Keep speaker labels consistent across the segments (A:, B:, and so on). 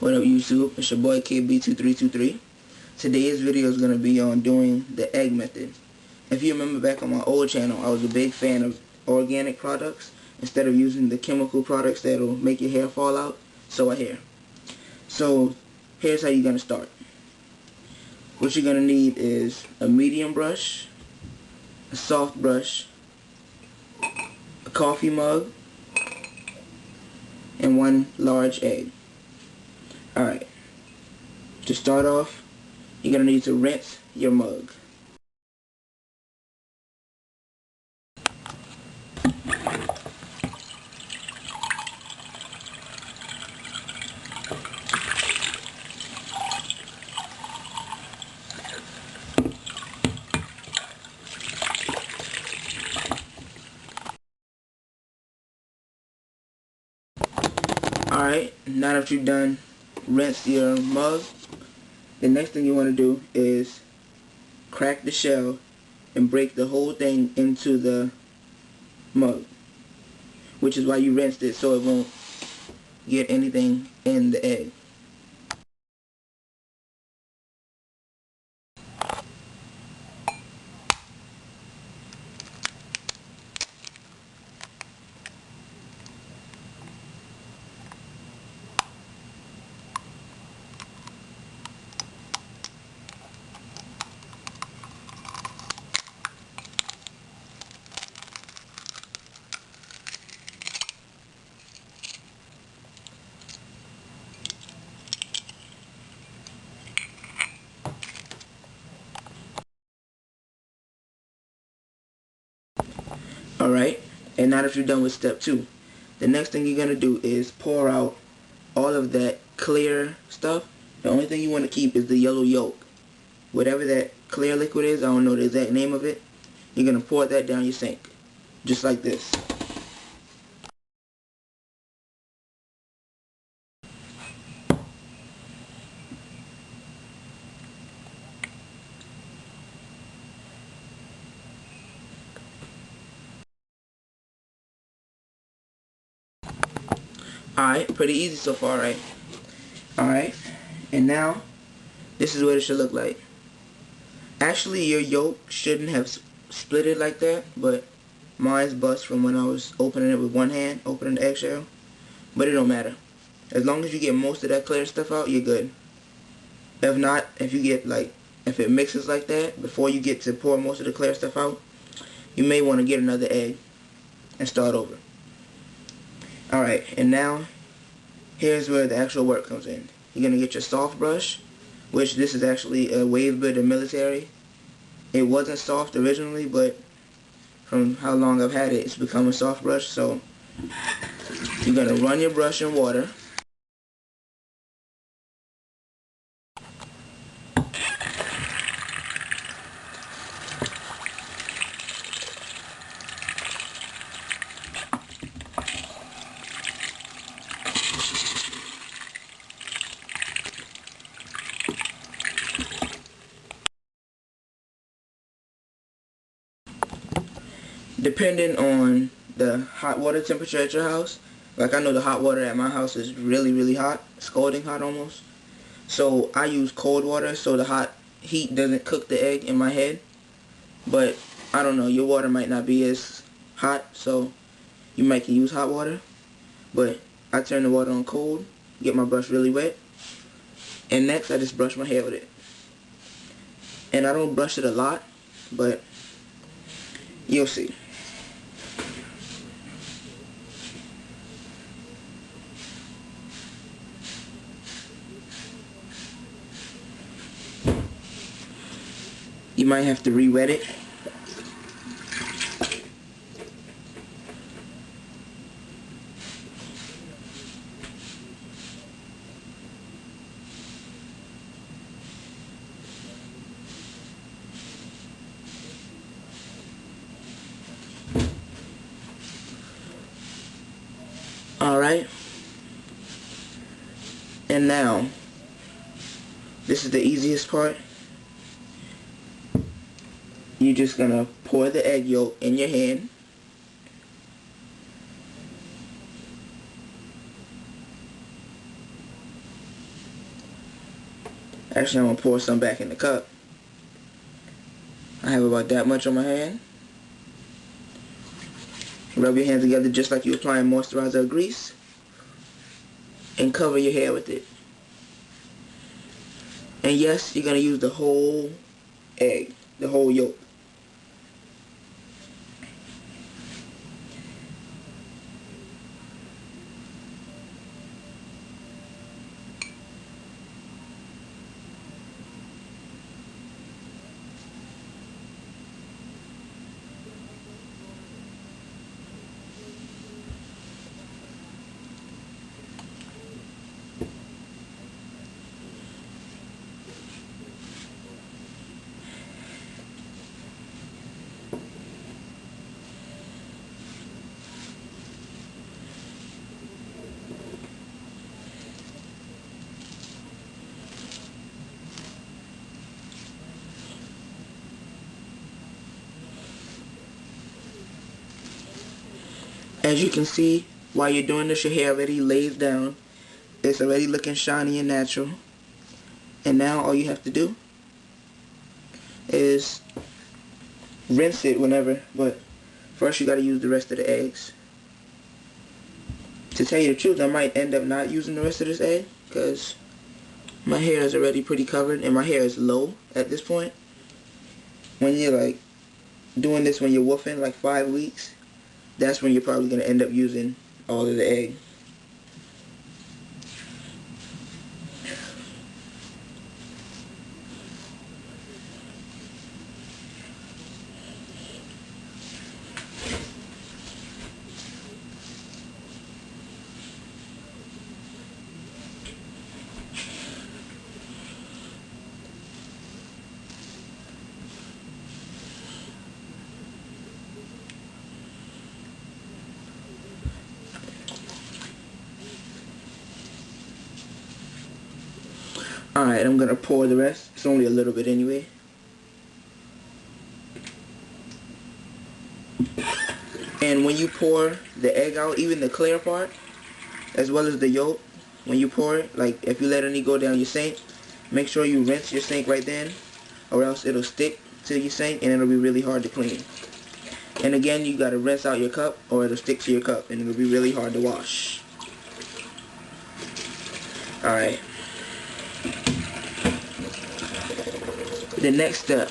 A: What up YouTube? It's your boy KB2323. Today's video is going to be on doing the egg method. If you remember back on my old channel, I was a big fan of organic products instead of using the chemical products that'll make your hair fall out. So I hear. So here's how you're going to start. What you're going to need is a medium brush, a soft brush, a coffee mug, and one large egg. Alright, to start off, you're going to need to rinse your mug. Alright, now that you've done rinse your mug, the next thing you want to do is crack the shell and break the whole thing into the mug, which is why you rinsed it, so it won't get anything in the egg. Alright, and now that you're done with step 2, the next thing you're going to do is pour out all of that clear stuff. The only thing you want to keep is the yellow yolk. Whatever that clear liquid is, I don't know the exact name of it, you're going to pour that down your sink. Just like this. Alright, pretty easy so far, right? Alright, and now, this is what it should look like. Actually, your yolk shouldn't have split it like that, but mine's bust from when I was opening it with one hand, opening the eggshell. But it don't matter. As long as you get most of that clear stuff out, you're good. If not, if it mixes like that, before you get to pour most of the clear stuff out, you may want to get another egg and start over. Alright, and now, here's where the actual work comes in. You're going to get your soft brush, which this is actually a wave bit of military. It wasn't soft originally, but from how long I've had it, it's become a soft brush. So, you're going to run your brush in water. Depending on the hot water temperature at your house, like I know the hot water at my house is really, really hot, scalding hot almost. So I use cold water so the hot heat doesn't cook the egg in my head. But I don't know, your water might not be as hot, so you might can use hot water. But I turn the water on cold, get my brush really wet, and next I just brush my hair with it. And I don't brush it a lot, but you'll see. You might have to re-wet it. Alright. And now, this is the easiest part. You're just going to pour the egg yolk in your hand. Actually, I'm going to pour some back in the cup. I have about that much on my hand. Rub your hands together just like you're applying moisturizer or grease. And cover your hair with it. And yes, you're going to use the whole egg, the whole yolk. As you can see, while you're doing this, your hair already lays down. It's already looking shiny and natural. And now all you have to do is rinse it whenever, but first you gotta use the rest of the eggs. To tell you the truth, I might end up not using the rest of this egg because my hair is already pretty covered and my hair is low at this point. When you're like doing this when you're woofing like 5 weeks, that's when you're probably going to end up using all of the egg. Alright, I'm going to pour the rest. It's only a little bit anyway. And when you pour the egg out, even the clear part, as well as the yolk, when you pour it, like if you let any go down your sink, make sure you rinse your sink right then, or else it'll stick to your sink and it'll be really hard to clean. And again, you got to rinse out your cup or it'll stick to your cup and it'll be really hard to wash. Alright. The next step.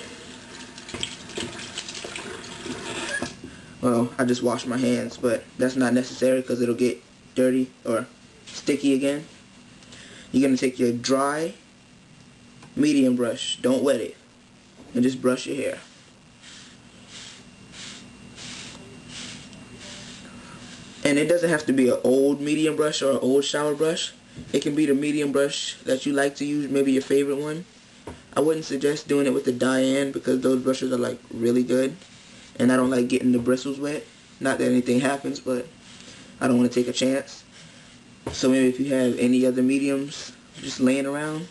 A: Well, I just washed my hands, but that's not necessary because it'll get dirty or sticky again. You're going to take your dry medium brush, don't wet it, and just brush your hair. And it doesn't have to be an old medium brush or an old shower brush. It can be the medium brush that you like to use, maybe your favorite one. I wouldn't suggest doing it with the Diane because those brushes are like really good. And I don't like getting the bristles wet. Not that anything happens, but I don't want to take a chance. So maybe if you have any other mediums just laying around,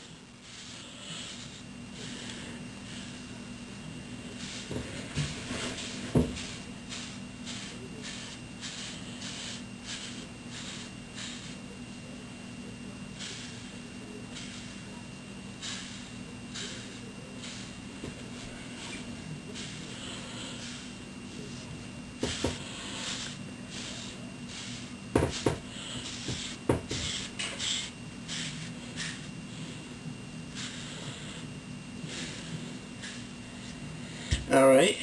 A: alright.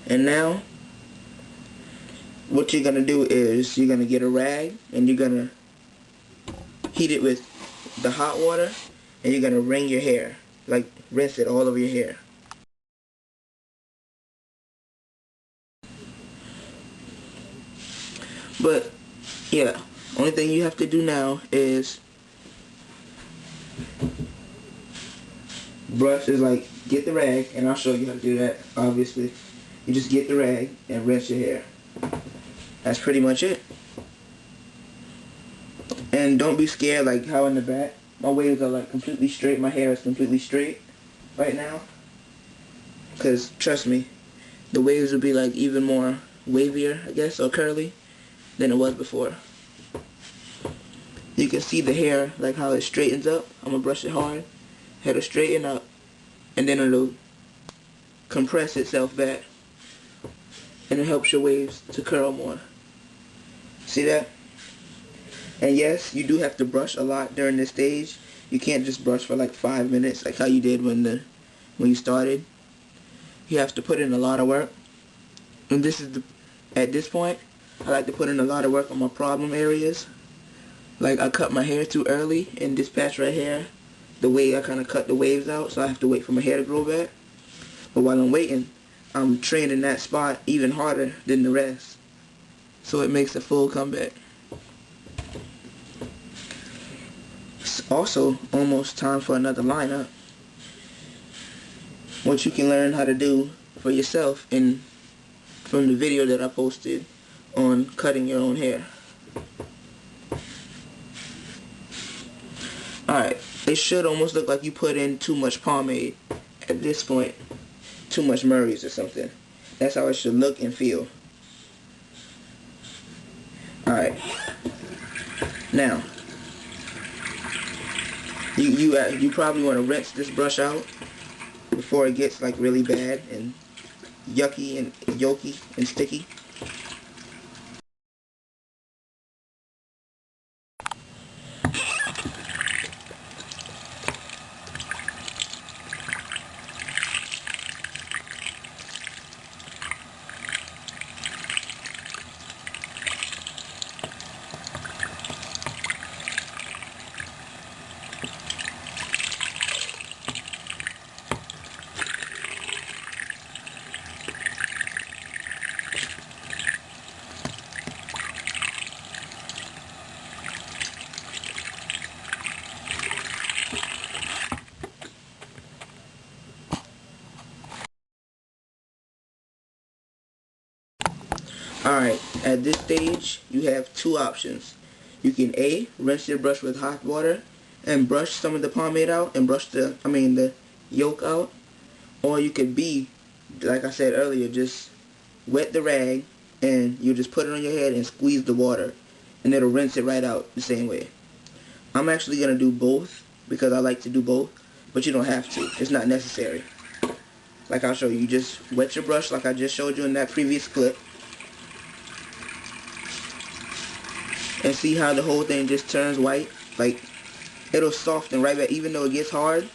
A: And now, what you're going to do is you're going to get a rag and you're going to heat it with the hot water and you're going to wring your hair. Like, rinse it all over your hair. But, yeah, only thing you have to do now is brush is like, get the rag, and I'll show you how to do that, obviously. You just get the rag and rinse your hair. That's pretty much it. And don't be scared like how in the back, my waves are like completely straight, my hair is completely straight right now. Because, trust me, the waves will be like even more wavier, I guess, or curly than it was before. You can see the hair, like how it straightens up. I'm going to brush it hard. it'll straighten up, and then it'll compress itself back, and it helps your waves to curl more. See that? And yes, you do have to brush a lot during this stage. You can't just brush for like 5 minutes like how you did when you started. You have to put in a lot of work. And at this point, I like to put in a lot of work on my problem areas. Like I cut my hair too early in this patch right here. The way I kind of cut the waves out, so I have to wait for my hair to grow back. But while I'm waiting, I'm training that spot even harder than the rest, so it makes a full comeback. It's also almost time for another lineup, which you can learn how to do for yourself from the video that I posted on cutting your own hair. Alright, it should almost look like you put in too much pomade at this point. Too much Murray's or something. That's how it should look and feel. Alright. Now, you probably want to rinse this brush out before it gets like really bad and yucky and yolky and sticky. Alright, at this stage, you have two options. You can A, rinse your brush with hot water and brush some of the pomade out and brush the yolk out. Or you could B, like I said earlier, just wet the rag and you just put it on your head and squeeze the water and it'll rinse it right out the same way. I'm actually going to do both because I like to do both, but you don't have to. It's not necessary. Like I'll show you, you just wet your brush like I just showed you in that previous clip. And see how the whole thing just turns white? Like, it'll soften right back. Even though it gets hard,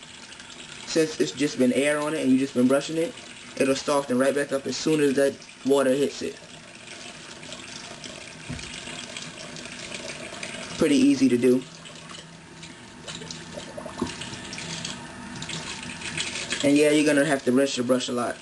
A: since it's just been air on it and you just been brushing it, it'll soften right back up as soon as that water hits it. Pretty easy to do. And yeah, you're gonna have to rinse your brush a lot.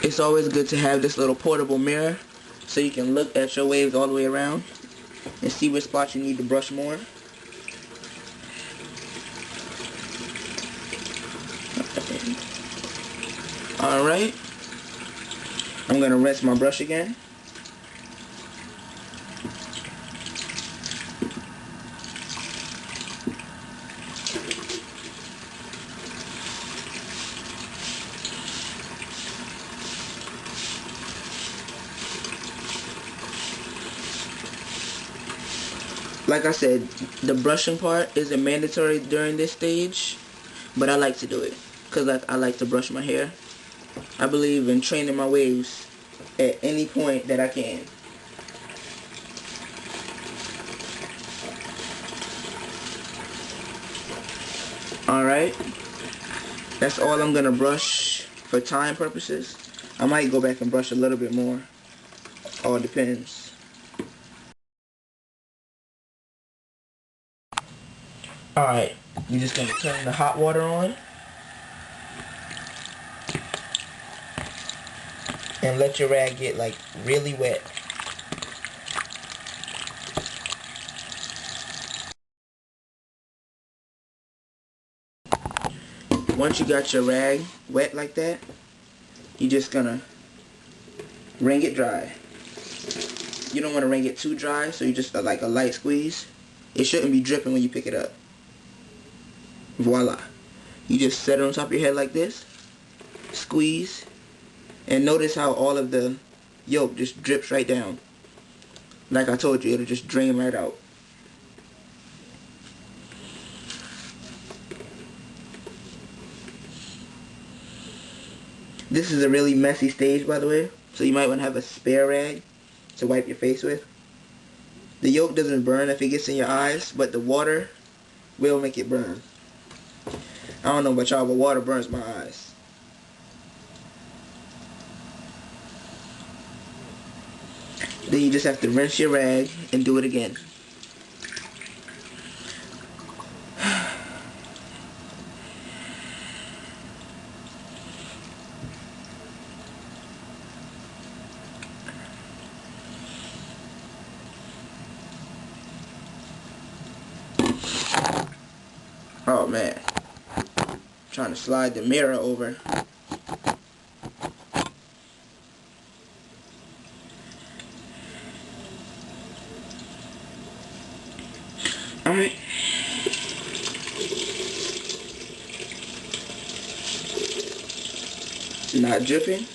A: It's always good to have this little portable mirror so you can look at your waves all the way around and see which spots you need to brush more. Alright, I'm going to rinse my brush again. Like I said, the brushing part isn't mandatory during this stage, but I like to do it because I like to brush my hair. I believe in training my waves at any point that I can. Alright, that's all I'm going to brush for time purposes. I might go back and brush a little bit more. All depends. Alright, you're just going to turn the hot water on and let your rag get like really wet. once you got your rag wet like that, you're just gonna wring it dry. You don't want to wring it too dry, so you just like a light squeeze. It shouldn't be dripping when you pick it up. Voila. You just set it on top of your head like this, squeeze, and notice how all of the yolk just drips right down. Like I told you, it'll just drain right out. This is a really messy stage, by the way, so you might want to have a spare rag to wipe your face with. The yolk doesn't burn if it gets in your eyes, but the water will make it burn. I don't know about y'all, but water burns my eyes. Then you just have to rinse your rag and do it again. Oh man, trying to slide the mirror over. Alright. Not dripping.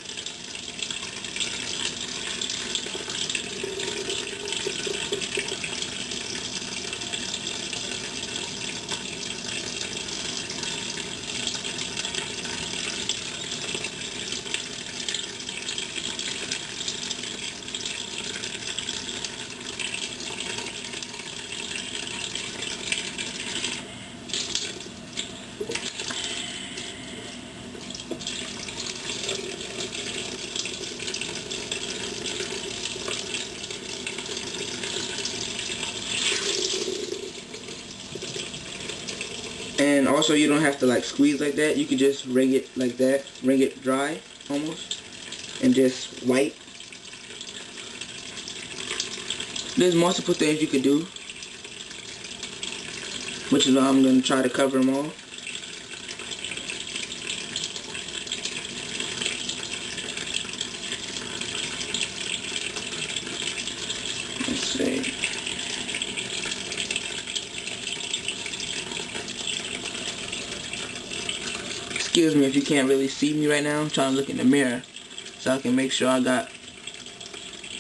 A: And also, you don't have to like squeeze like that. You can just wring it like that, wring it dry almost, and just wipe. There's multiple things you could do, which is why I'm going to try to cover them all. Let's see. Excuse me if you can't really see me right now. I'm trying to look in the mirror so I can make sure I got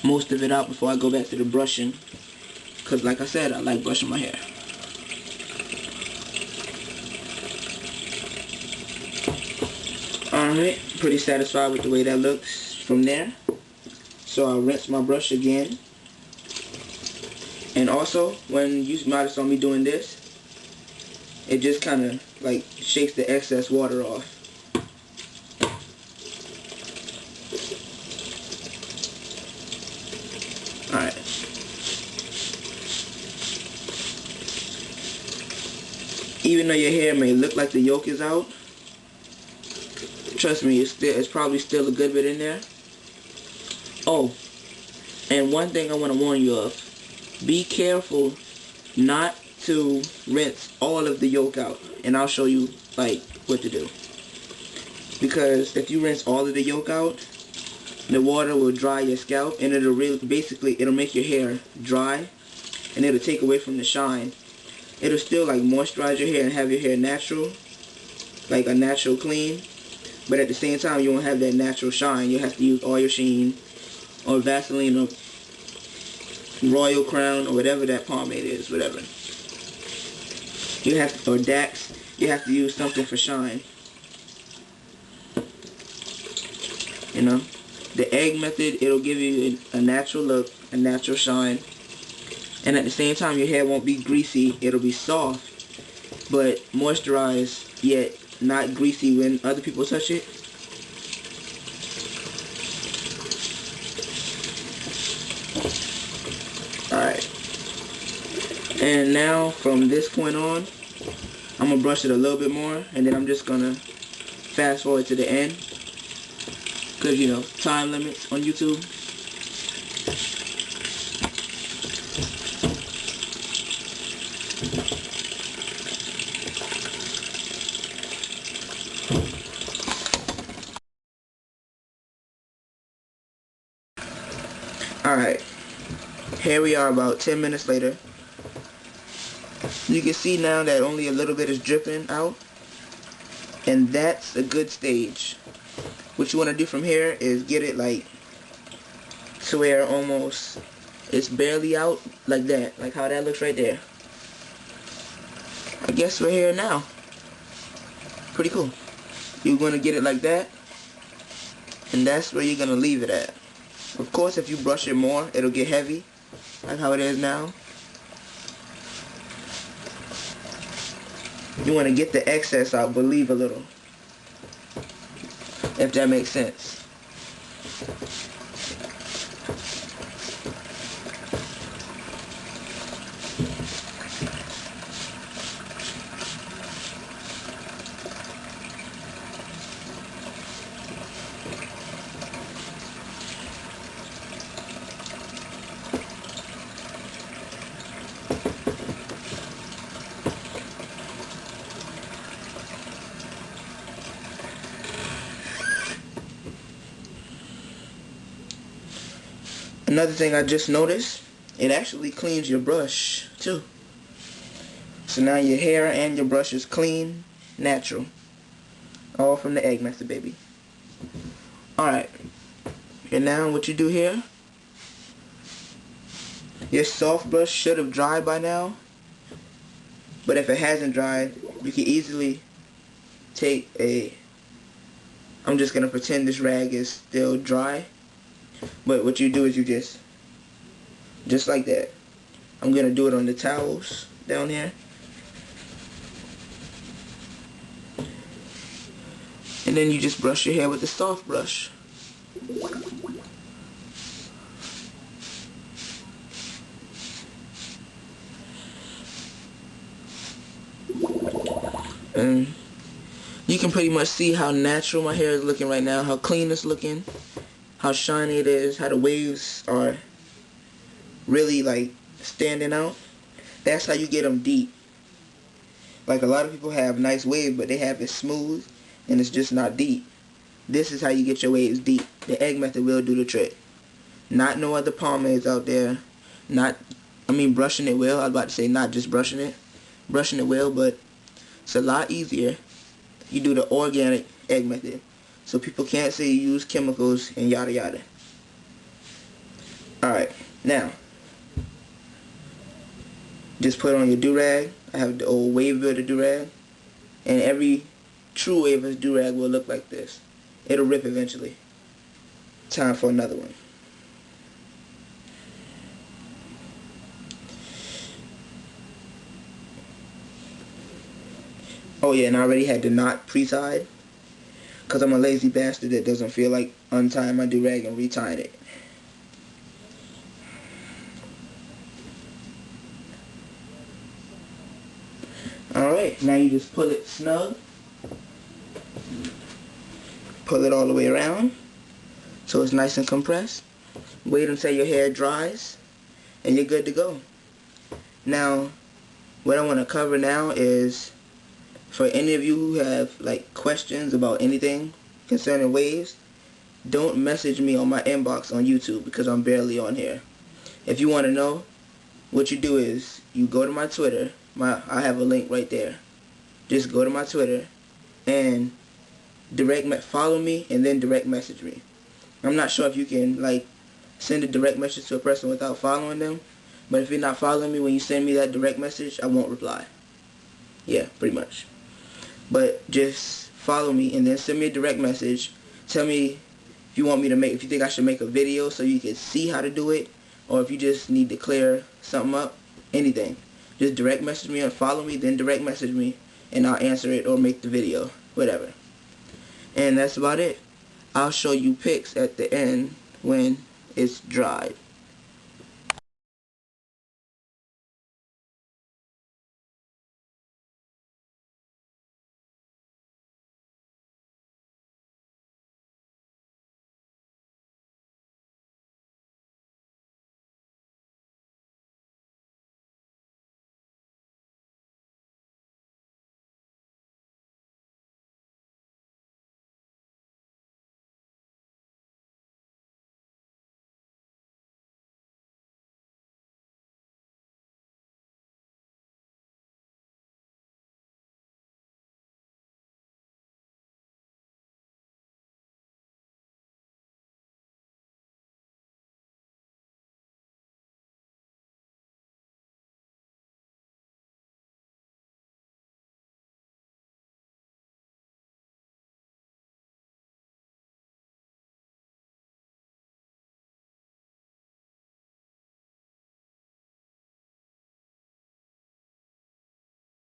A: most of it out before I go back to the brushing. Because like I said, I like brushing my hair. Alright, pretty satisfied with the way that looks from there. So I'll rinse my brush again. And also, when you might have saw me doing this, it just kind of like shakes the excess water off. Alright. Even though your hair may look like the yolk is out, trust me, it's probably still a good bit in there. Oh, and one thing I want to warn you of. Be careful not to rinse all of the yolk out. And I'll show you like what to do. Because if you rinse all of the yolk out, the water will dry your scalp and it'll make your hair dry and it'll take away from the shine. It'll still like moisturize your hair and have your hair natural, like a natural clean, but at the same time you won't have that natural shine. You'll have to use Oil Sheen or Vaseline or Royal Crown or whatever that pomade is, whatever. You have to, or Dax, you have to use something for shine. You know, the egg method, it'll give you a natural look, a natural shine, and at the same time your hair won't be greasy. It'll be soft, but moisturized, yet not greasy when other people touch it. Alright. And now from this point on, I'm going to brush it a little bit more, and then I'm just going to fast forward to the end. Because, you know, time limits on YouTube. Alright, here we are about 10 minutes later. You can see now that only a little bit is dripping out, and that's a good stage. What you want to do from here is get it like to where almost it's barely out, like that, like how that looks right there. I guess we're here now. Pretty cool. You're going to get it like that, and that's where you're going to leave it at. Of course, if you brush it more, it'll get heavy, like how it is now. You want to get the excess out, but leave a little, if that makes sense. Another thing I just noticed, it actually cleans your brush too. So now your hair and your brush is clean, natural. All from the egg method, baby. Alright. And now what you do here, your soft brush should have dried by now. But if it hasn't dried, you can easily take I'm just going to pretend this rag is still dry. But what you do is you just like that. I'm going to do it on the towels down here. And then you just brush your hair with the soft brush. And you can pretty much see how natural my hair is looking right now, how clean it's looking, how shiny it is, how the waves are really like standing out. That's how you get them deep. Like a lot of people have nice waves, but they have it smooth and it's just not deep. This is how you get your waves deep. The egg method will do the trick. Not no other pomades out there. Brushing it will. I was about to say not just brushing it. Brushing it will, but it's a lot easier. You do the organic egg method. So people can't say you use chemicals and yada yada. Alright, now just put on your do-rag. I have the old wave builder do-rag. And every true waver's do-rag will look like this. It'll rip eventually. Time for another one. Oh yeah, and I already had the knot pre-tied, because I'm a lazy bastard that doesn't feel like untying my do-rag and retying it. Alright, now you just pull it snug. Pull it all the way around so it's nice and compressed. Wait until your hair dries and you're good to go. Now, what I want to cover now is, for any of you who have like questions about anything concerning waves, don't message me on my inbox on YouTube because I'm barely on here. If you want to know, what you do is you go to my Twitter. I have a link right there. Just go to my Twitter and follow me and then direct message me. I'm not sure if you can like send a direct message to a person without following them, but if you're not following me when you send me that direct message, I won't reply. Yeah, pretty much. But just follow me and then send me a direct message. Tell me if you think I should make a video so you can see how to do it, or if you just need to clear something up, anything. Just direct message me and follow me, then direct message me, and I'll answer it or make the video, whatever. And that's about it. I'll show you pics at the end when it's dried.